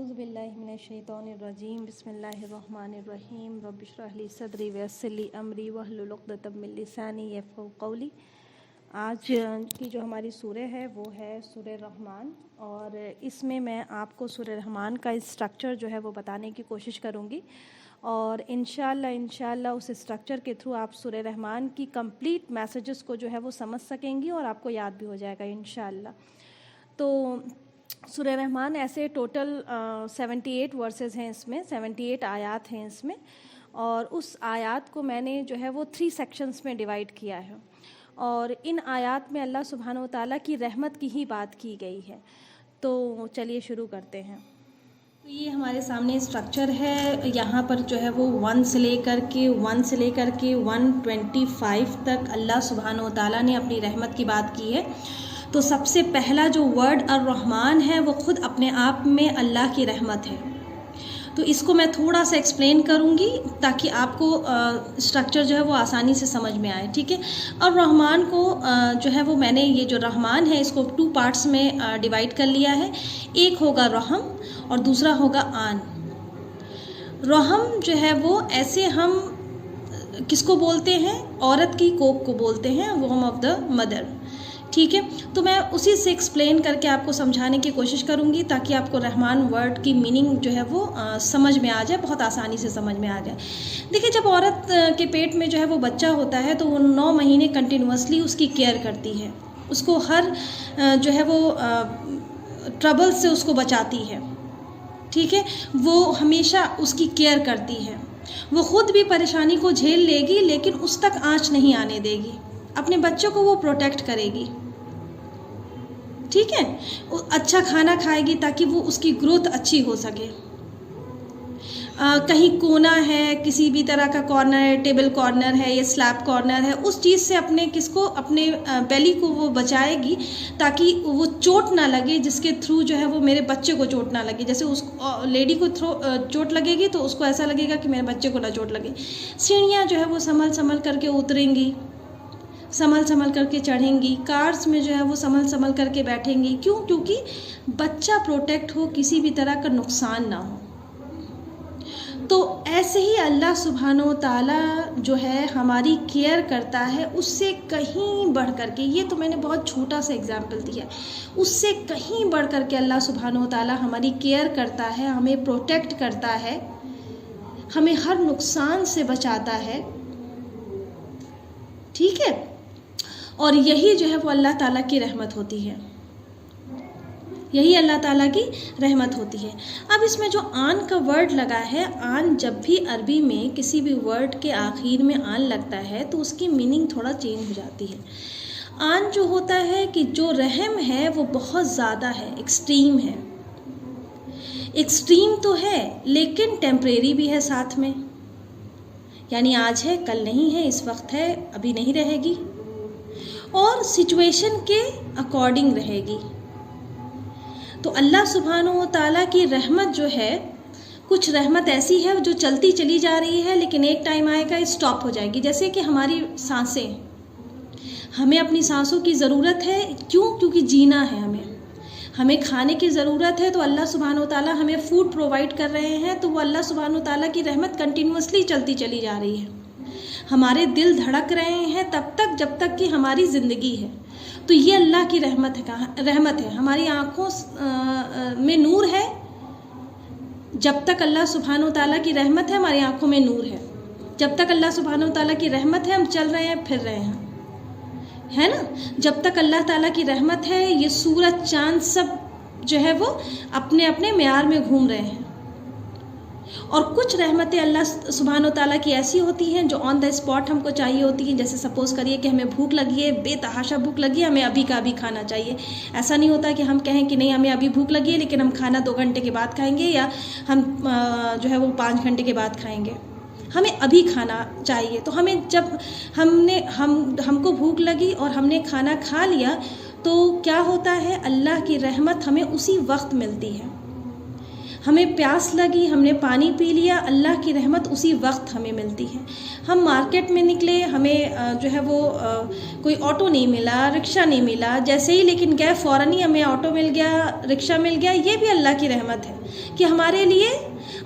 औज़ुबिल्लाहिमिनश्शैतानिर्रजीम बिस्मिल्लाहिर्रहमानिर्रहीम रब्बिश रह ली सदरी वयस्सिर ली अमरी वहलुल उक़दतम मिन लिसानी यफ़क़हू क़ौली। आज की जो हमारी सूरह है वो है सूरह रहमान, और इसमें मैं आपको सूरह रहमान का स्ट्रक्चर जो है वो बताने की कोशिश करूँगी, और इंशाअल्लाह उस स्ट्रक्चर के थ्रू आप सूरह रहमान की कंप्लीट मैसेजेस को जो है वो समझ सकेंगी और आपको याद भी हो जाएगा इंशाअल्लाह। तो सूरह रहमान ऐसे टोटल 78 वर्सेस हैं, इसमें 78 आयात हैं इसमें, और उस आयात को मैंने जो है वो 3 सेक्शंस में डिवाइड किया है, और इन आयात में अल्लाह सुब्हानहू व तआला की रहमत की ही बात की गई है। तो चलिए शुरू करते हैं। तो ये हमारे सामने स्ट्रक्चर है, यहाँ पर जो है वो 1 से लेकर के 125 तक अल्लाह सुब्हानहू व तआला ने अपनी रहमत की बात की है। तो सबसे पहला जो वर्ड अर्रहमान है वो ख़ुद अपने आप में अल्लाह की रहमत है। तो इसको मैं थोड़ा सा एक्सप्लेन करूँगी ताकि आपको स्ट्रक्चर जो है वो आसानी से समझ में आए, ठीक है। और रहमान को जो है वो मैंने ये जो रहमान है इसको 2 पार्ट्स में डिवाइड कर लिया है। एक होगा रहम और दूसरा होगा आन। रहम जो है वो ऐसे हम किसको बोलते हैं, औरत की कोख को बोलते हैं, वोम ऑफ द मदर, ठीक है। तो मैं उसी से एक्सप्लेन करके आपको समझाने की कोशिश करूँगी ताकि आपको रहमान वर्ड की मीनिंग जो है वो समझ में आ जाए, बहुत आसानी से समझ में आ जाए। देखिए, जब औरत के पेट में जो है वो बच्चा होता है तो वो 9 महीने कंटिन्यूसली उसकी केयर करती है, उसको हर जो है वो ट्रबल से उसको बचाती है, ठीक है। वो हमेशा उसकी केयर करती है, वो ख़ुद भी परेशानी को झेल लेगी लेकिन उस तक आँच नहीं आने देगी, अपने बच्चों को वो प्रोटेक्ट करेगी, ठीक है। अच्छा खाना खाएगी ताकि वो उसकी ग्रोथ अच्छी हो सके। कहीं कोना है, किसी भी तरह का कॉर्नर है, टेबल कॉर्नर है या स्लैब कॉर्नर है, उस चीज़ से अपने अपने बेली को वो बचाएगी ताकि वो चोट ना लगे, जिसके थ्रू जो है वो मेरे बच्चे को चोट ना लगे। जैसे उस लेडी को चोट लगेगी तो उसको ऐसा लगेगा कि मेरे बच्चे को ना चोट लगे। सीढ़ियाँ जो है वो संभल करके उतरेंगी, संभल करके चढ़ेंगी, कार्स में जो है वो संभल करके बैठेंगी। क्यों? क्योंकि बच्चा प्रोटेक्ट हो, किसी भी तरह का नुकसान ना हो। तो ऐसे ही अल्लाह सुब्हानहू व तआला जो है हमारी केयर करता है, उससे कहीं बढ़ करके, ये तो मैंने बहुत छोटा सा एग्जाम्पल दिया, उससे कहीं बढ़ करके अल्लाह सुब्हानहू व तआला हमारी केयर करता है, हमें प्रोटेक्ट करता है, हमें हर नुकसान से बचाता है, ठीक है। और यही जो है वो अल्लाह ताला की रहमत होती है, यही अल्लाह ताला की रहमत होती है। अब इसमें जो आन का वर्ड लगा है, आन जब भी अरबी में किसी भी वर्ड के आखिर में आन लगता है तो उसकी मीनिंग थोड़ा चेंज हो जाती है। आन जो होता है कि जो रहम है वो बहुत ज़्यादा है, एक्सट्रीम है। एक्सट्रीम तो है लेकिन टेम्परेरी भी है साथ में, यानी आज है कल नहीं है, इस वक्त है अभी नहीं रहेगी, और सिचुएशन के अकॉर्डिंग रहेगी। तो अल्लाह सुब्हानहू व तआला की रहमत जो है, कुछ रहमत ऐसी है जो चलती चली जा रही है लेकिन एक टाइम आएगा स्टॉप हो जाएगी। जैसे कि हमारी सांसें, हमें अपनी सांसों की ज़रूरत है, क्यों? क्योंकि जीना है, हमें खाने की ज़रूरत है, तो अल्लाह सुब्हानहू व तआला हमें फूड प्रोवाइड कर रहे हैं, तो वो अल्लाह सुब्हानहू व तआला की रहमत कंटिन्यूसली चलती चली जा रही है। हमारे दिल धड़क रहे हैं तब तक जब तक कि हमारी ज़िंदगी है, तो ये अल्लाह की रहमत है। हमारी आँखों में नूर है, जब तक अल्लाह सुब्हानहू व तआला की रहमत है हमारी आँखों में नूर है। जब तक अल्लाह सुब्हानहू व तआला की रहमत है हम चल रहे हैं, फिर रहे हैं, है ना। जब तक अल्लाह ताला की रहमत है, ये सूरज चाँद सब जो है वो अपने अपने म्यार में घूम रहे हैं। और कुछ रहमतें अल्लाह सुब्हानहू व तआला की ऐसी होती हैं जो ऑन द स्पॉट हमको चाहिए होती हैं। जैसे सपोज़ करिए कि हमें भूख लगी है, बेतहाशा भूख लगी है, हमें अभी का अभी खाना चाहिए। ऐसा नहीं होता कि हम कहें कि नहीं हमें अभी भूख लगी है लेकिन हम खाना 2 घंटे के बाद खाएंगे, या हम जो है वो 5 घंटे के बाद खाएंगे। हमें अभी खाना चाहिए। तो हमें जब हमको भूख लगी और हमने खाना खा लिया तो क्या होता है, अल्लाह की रहमत हमें उसी वक्त मिलती है। हमें प्यास लगी, हमने पानी पी लिया, अल्लाह की रहमत उसी वक्त हमें मिलती है। हम मार्केट में निकले, हमें जो है वो कोई ऑटो नहीं मिला, रिक्शा नहीं मिला, जैसे ही लेकिन गए फ़ौरन ही हमें ऑटो मिल गया, रिक्शा मिल गया। ये भी अल्लाह की रहमत है कि हमारे लिए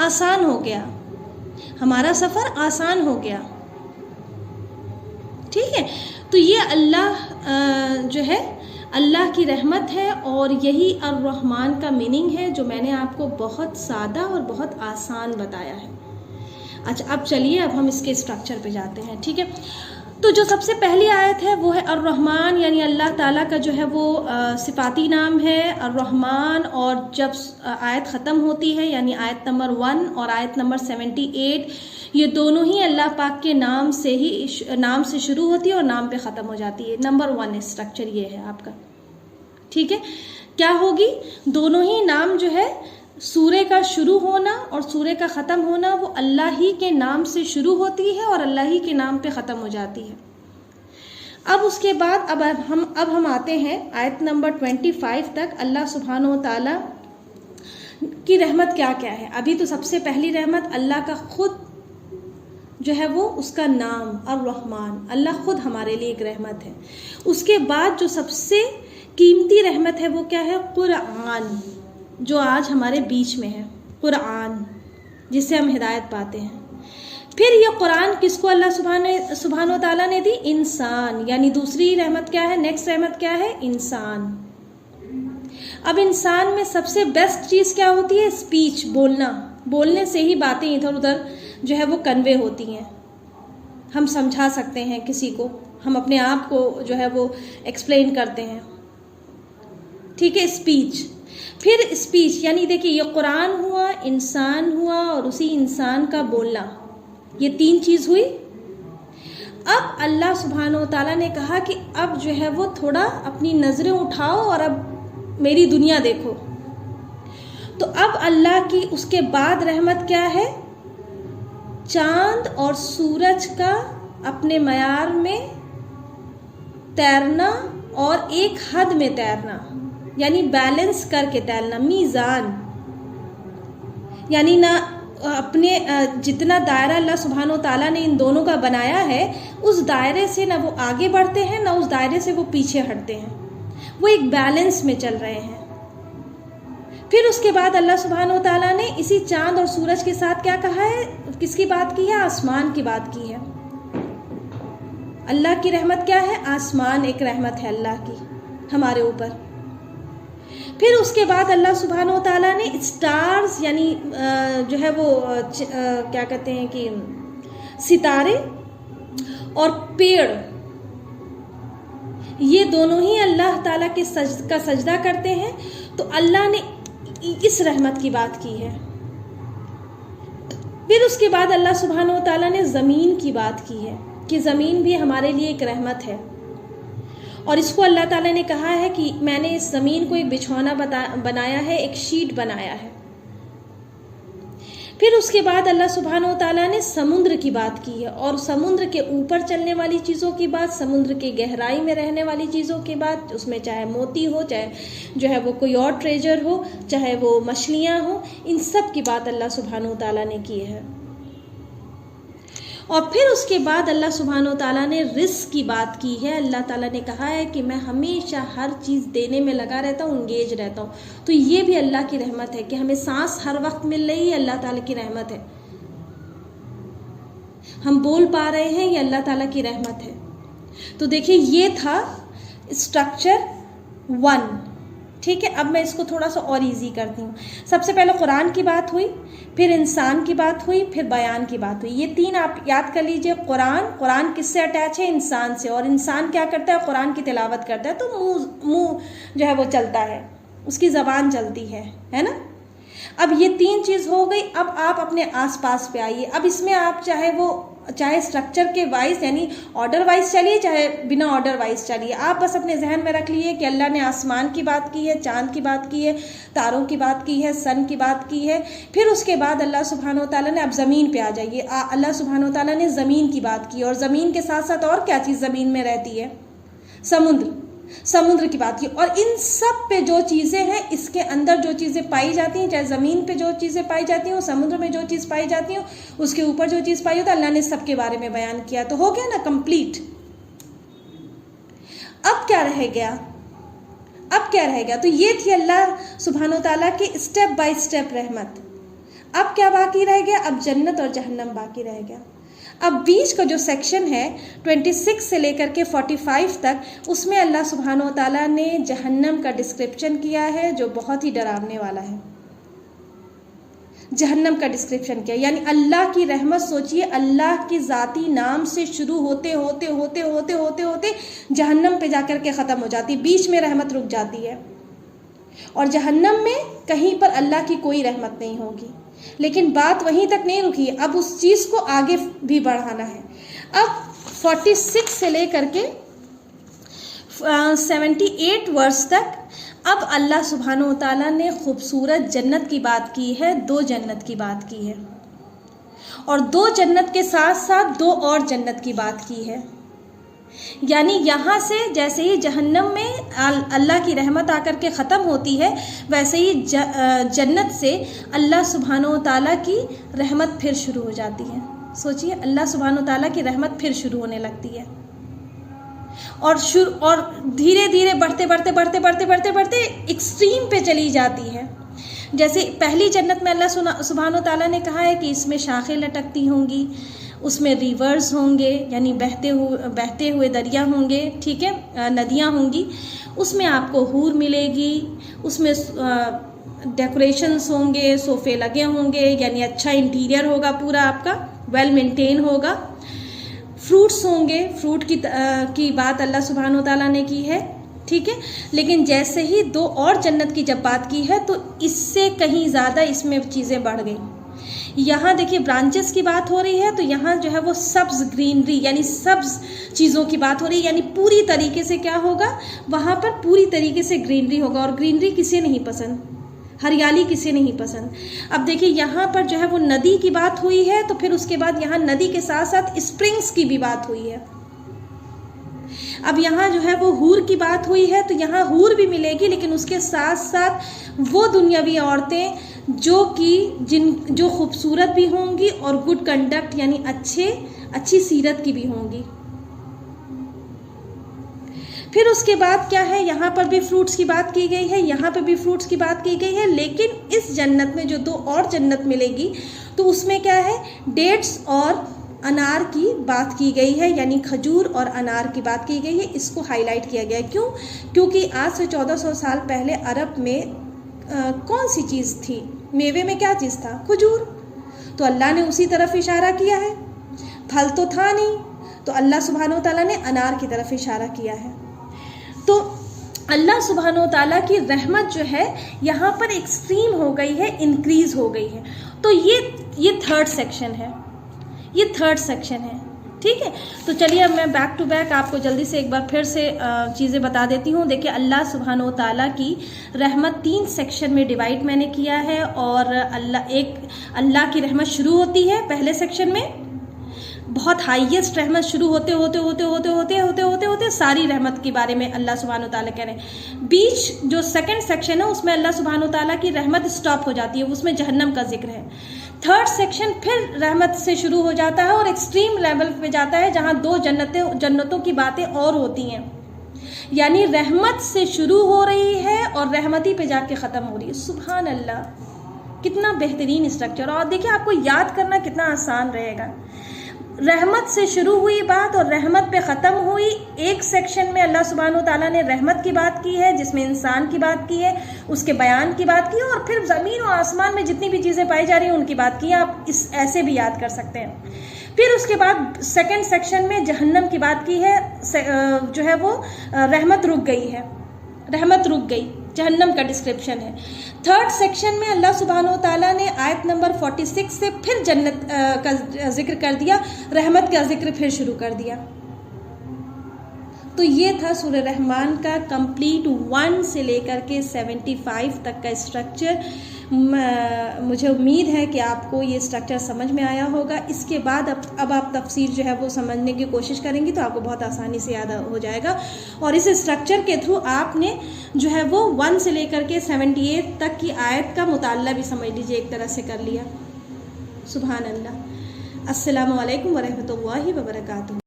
आसान हो गया, हमारा सफ़र आसान हो गया। ठीक है, तो ये अल्लाह जो है अल्लाह की रहमत है, और यही अर्रहमान का मीनिंग है जो मैंने आपको बहुत सादा और बहुत आसान बताया है। अच्छा, अब चलिए अब हम इसके स्ट्रक्चर पे जाते हैं। ठीक है, तो जो सबसे पहली आयत है वो है अर्रहमान, यानी अल्लाह ताला का जो है वो सिफाती नाम है अर्रहमान। और जब आयत ख़त्म होती है, यानी आयत नंबर 1 और आयत नंबर 78, ये दोनों ही अल्लाह पाक के नाम से शुरू होती है और नाम पे ख़त्म हो जाती है। नंबर 1 स्ट्रक्चर ये है आपका। ठीक है, क्या होगी, दोनों ही नाम जो है सूरे का शुरू होना और सूरे का ख़त्म होना वो अल्लाह ही के नाम से शुरू होती है और अल्लाह ही के नाम पे ख़त्म हो जाती है। अब उसके बाद अब हम आते हैं आयत नंबर 25 तक। अल्लाह सुब्हानहू व तआला की रहमत क्या क्या है। अभी तो सबसे पहली रहमत अल्लाह का खुद जो है वो उसका नाम अर्रहमान, अल्लाह खुद हमारे लिए एक रहमत है। उसके बाद जो सबसे कीमती रहमत है वो क्या है, कुरान, जो आज हमारे बीच में है, कुरान जिससे हम हिदायत पाते हैं। फिर ये कुरान किसको अल्लाह सुब्हानहू व तआला ने दी, इंसान, यानी दूसरी रहमत क्या है, नेक्स्ट रहमत क्या है, इंसान। अब इंसान में सबसे बेस्ट चीज़ क्या होती है, स्पीच, बोलना। बोलने से ही बातें इधर उधर जो है वो कन्वे होती हैं, हम समझा सकते हैं किसी को, हम अपने आप को जो है वो एक्सप्लेन करते हैं। ठीक है, स्पीच। फिर स्पीच यानी देखिए ये कुरान हुआ, इंसान हुआ और उसी इंसान का बोलना, ये 3 चीज़ हुई। अब अल्लाह सुब्हानहू व तआला ने कहा कि अब जो है वो थोड़ा अपनी नज़रें उठाओ और अब मेरी दुनिया देखो। तो अब अल्लाह की उसके बाद रहमत क्या है, चांद और सूरज का अपने मयार में तैरना और एक हद में तैरना, यानी बैलेंस करके तैरना, मीज़ान, यानी ना अपने जितना दायरा अल्लाह सुब्हानहू व तआला ने इन दोनों का बनाया है उस दायरे से ना वो आगे बढ़ते हैं ना उस दायरे से वो पीछे हटते हैं, वो एक बैलेंस में चल रहे हैं। फिर उसके बाद अल्लाह सुब्हानहू व तआला ने इसी चांद और सूरज के साथ क्या कहा है, किसकी बात की है, आसमान की बात की है। अल्लाह की रहमत क्या है, आसमान एक रहमत है अल्लाह की हमारे ऊपर। फिर उसके बाद अल्लाह सुब्हानहू व तआला ने स्टार्स यानी जो है वो क्या कहते हैं कि सितारे और पेड़, ये दोनों ही अल्लाह ताला के का सजदा करते हैं, तो अल्लाह ने इस रहमत की बात की है। फिर उसके बाद अल्लाह सुब्हानहू व तआला ने ज़मीन की बात की है कि ज़मीन भी हमारे लिए एक रहमत है, और इसको अल्लाह ताला ने कहा है कि मैंने इस ज़मीन को एक बिछौना बनाया है, एक शीट बनाया है। फिर उसके बाद अल्लाह सुब्हानहू व तआला ने समुद्र की बात की है, और समुद्र के ऊपर चलने वाली चीज़ों की बात, समुद्र के गहराई में रहने वाली चीज़ों की बात, उसमें चाहे मोती हो, चाहे जो है वो कोई और ट्रेजर हो, चाहे वो मछलियाँ हो, इन सब की बात अल्लाह सुब्हानहू व तआला ने की है। और फिर उसके बाद अल्लाह सुब्हानहू व तआला ने रिस्क की बात की है। अल्लाह ताला ने कहा है कि मैं हमेशा हर चीज़ देने में लगा रहता हूँ, इंगेज रहता हूँ। तो ये भी अल्लाह की रहमत है कि हमें सांस हर वक्त मिल रही है, अल्लाह ताला की रहमत है। हम बोल पा रहे हैं, ये अल्लाह ताला की रहमत है। तो देखिए ये था स्ट्रक्चर 1। ठीक है, अब मैं इसको थोड़ा सा और इजी करती हूँ। सबसे पहले कुरान की बात हुई, फिर इंसान की बात हुई, फिर बयान की बात हुई। ये 3 आप याद कर लीजिए। कुरान किससे अटैच है, इंसान से, और इंसान क्या करता है, कुरान की तिलावत करता है, तो मुंह जो है वो चलता है, उसकी ज़बान चलती है ना। अब ये 3 चीज़ हो गई। अब आप अपने आसपास पे आइए। अब इसमें आप चाहे स्ट्रक्चर के वाइज यानी ऑर्डर वाइज चलिए, चाहे बिना ऑर्डर वाइज चलिए, आप बस अपने जहन में रख लिए कि अल्लाह ने आसमान की बात की है, चांद की बात की है, तारों की बात की है, सन की बात की है। फिर उसके बाद अल्लाह सुब्हानहू व तआला ने, अब ज़मीन पे आ जाइए, अल्लाह सुब्हानहू व तआला ने ज़मीन की बात की, और ज़मीन के साथ साथ और क्या चीज़ ज़मीन में रहती है, समुद्र। समुद्र की बात की, और इन सब पे जो चीज़ें हैं, इसके अंदर जो चीज़ें पाई जाती हैं, चाहे ज़मीन पे जो चीज़ें पाई जाती हैं, समुद्र में जो चीज़ पाई जाती है, उसके ऊपर जो चीज़ पाई होती है, अल्लाह ने सबके बारे में बयान किया। तो हो गया ना कंप्लीट। अब क्या रह गया? अब क्या रह गया? तो ये थी अल्लाह सुब्हानो ताला की स्टेप बाय स्टेप रहमत। अब क्या बाकी रह गया? अब जन्नत और जहन्नम बाकी रह गया। अब बीच का जो सेक्शन है 26 से लेकर के 45 तक, उसमें अल्लाह सुब्हानो ताला ने जहन्नम का डिस्क्रिप्शन किया है, जो बहुत ही डरावने वाला है। जहन्नम का डिस्क्रिप्शन किया, यानी अल्लाह की रहमत सोचिए, अल्लाह की ज़ाती नाम से शुरू होते होते होते होते होते होते जहन्नम पे जाकर के ख़त्म हो जाती, बीच में रहमत रुक जाती है। और जहन्नम में कहीं पर अल्लाह की कोई रहमत नहीं होगी। लेकिन बात वहीं तक नहीं रुकी, अब उस चीज़ को आगे भी बढ़ाना है। अब 46 से लेकर के 78 वर्ष तक अब अल्लाह सुब्हानो ताला ने खूबसूरत जन्नत की बात की है, 2 जन्नत की बात की है, और 2 जन्नत के साथ साथ 2 और जन्नत की बात की है। यानी यहाँ से जैसे ही जहन्नम में अल्लाह की रहमत आकर के ख़त्म होती है, वैसे ही जन्नत से अल्लाह सुब्हानो ताला की रहमत फिर शुरू हो जाती है। सोचिए, अल्लाह सुब्हानो ताला की रहमत फिर शुरू होने लगती है, और धीरे धीरे बढ़ते बढ़ते बढ़ते बढ़ते बढ़ते बढ़ते एक्सट्रीम पे चली जाती है। जैसे पहली जन्नत में अल्लाह सुब्हानो ताला ने कहा है कि इसमें शाखें लटकती होंगी, उसमें रिवर्स होंगे, यानी बहते हुए दरिया होंगे, ठीक है, नदियाँ होंगी, उसमें आपको हूर मिलेगी, उसमें डेकोरेशंस होंगे, सोफ़े लगे होंगे, यानी अच्छा इंटीरियर होगा, पूरा आपका वेल मेंटेन होगा। फ्रूट्स होंगे, फ्रूट की बात अल्लाह सुब्हानो ताला ने की है, ठीक है। लेकिन जैसे ही 2 और जन्नत की जब बात की है, तो इससे कहीं ज़्यादा इसमें चीज़ें बढ़ गई। यहाँ देखिए ब्रांचेस की बात हो रही है, तो यहाँ जो है वो सब्ज़ ग्रीनरी, यानी सब्ज़ चीज़ों की बात हो रही है, यानी पूरी तरीके से क्या होगा, वहाँ पर पूरी तरीके से ग्रीनरी होगा। और ग्रीनरी किसे नहीं पसंद, हरियाली किसे नहीं पसंद। अब देखिए यहाँ पर जो है वो नदी की बात हुई है, तो फिर उसके बाद यहाँ नदी के साथ साथ स्प्रिंग्स की भी बात हुई है। अब यहाँ जो है वो हूर की बात हुई है, तो यहाँ हूर भी मिलेगी, लेकिन उसके साथ साथ वो दुनियावी औरतें जो खूबसूरत भी होंगी और गुड कंडक्ट, यानी अच्छी सीरत की भी होंगी। फिर उसके बाद क्या है, यहाँ पर भी फ्रूट्स की बात की गई है, यहाँ पर भी फ्रूट्स की बात की गई है। लेकिन इस जन्नत में जो 2 और जन्नत मिलेगी, तो उसमें क्या है, डेट्स और अनार की बात की गई है, यानी खजूर और अनार की बात की गई है। इसको हाईलाइट किया गया है, क्यों? क्योंकि आज से 1400 साल पहले अरब में कौन सी चीज़ थी, मेवे में क्या चीज़ था, खजूर। तो अल्लाह ने उसी तरफ इशारा किया है, फल तो था नहीं, तो अल्लाह सुब्हानो ताला ने अनार की तरफ इशारा किया है। तो अल्लाह सुब्हानो ताला की रहमत जो है यहाँ पर एक्सट्रीम हो गई है, इंक्रीज़ हो गई है। तो ये थर्ड सेक्शन है, ये थर्ड सेक्शन है, ठीक है। तो चलिए अब मैं बैक टू बैक आपको जल्दी से एक बार फिर से चीज़ें बता देती हूँ। देखिए अल्लाह सुब्हानो ताला की रहमत 3 सेक्शन में डिवाइड मैंने किया है, और अल्लाह की रहमत शुरू होती है पहले सेक्शन में, बहुत हाईएस्ट रहमत शुरू होते होते होते होते होते होते होते होते सारी रहमत के बारे में अल्लाह सुब्हानो ताला कह रहे हैं। बीच जो सेकंड सेक्शन है उसमें अल्लाह सुब्हानो ताला की रहमत स्टॉप हो जाती है, उसमें जहन्नम का जिक्र है। थर्ड सेक्शन फिर रहमत से शुरू हो जाता है और एक्सट्रीम लेवल पे जाता है, जहाँ 2 जन्नतों की बातें और होती हैं, यानी रहमत से शुरू हो रही है और रहमती पे जाके ख़त्म हो रही है। सुभान अल्लाह, कितना बेहतरीन स्ट्रक्चर। और देखिए आपको याद करना कितना आसान रहेगा। रहमत से शुरू हुई बात और रहमत पे ख़त्म हुई। एक सेक्शन में अल्लाह सुब्हानो ताला ने रहमत की बात की है, जिसमें इंसान की बात की है, उसके बयान की बात की है, और फिर ज़मीन और आसमान में जितनी भी चीज़ें पाई जा रही हैं उनकी बात की है। आप ऐसे भी याद कर सकते हैं। फिर उसके बाद सेकंड सेक्शन में जहन्नम की बात की है, जो है वो रहमत रुक गई है, रहमत रुक गई, जहन्नम का डिस्क्रिप्शन है। थर्ड सेक्शन में अल्लाह सुब्हानो ताला ने आयत नंबर 46 से फिर जन्नत का जिक्र कर दिया, रहमत का जिक्र फिर शुरू कर दिया। तो ये था सूरह रहमान का कंप्लीट 1 से लेकर के 75 तक का स्ट्रक्चर। मुझे उम्मीद है कि आपको ये स्ट्रक्चर समझ में आया होगा। इसके बाद अब आप तफसीर जो है वो समझने की कोशिश करेंगी तो आपको बहुत आसानी से याद हो जाएगा। और इस स्ट्रक्चर के थ्रू आपने जो है वो 1 से लेकर के 78 तक की आयत का मुताल्ला भी समझ लीजिए एक तरह से कर लिया। सुभान अल्लाह। अस्सलामु अलैकुम वरहमतुल्लाहि वबरकातुहू।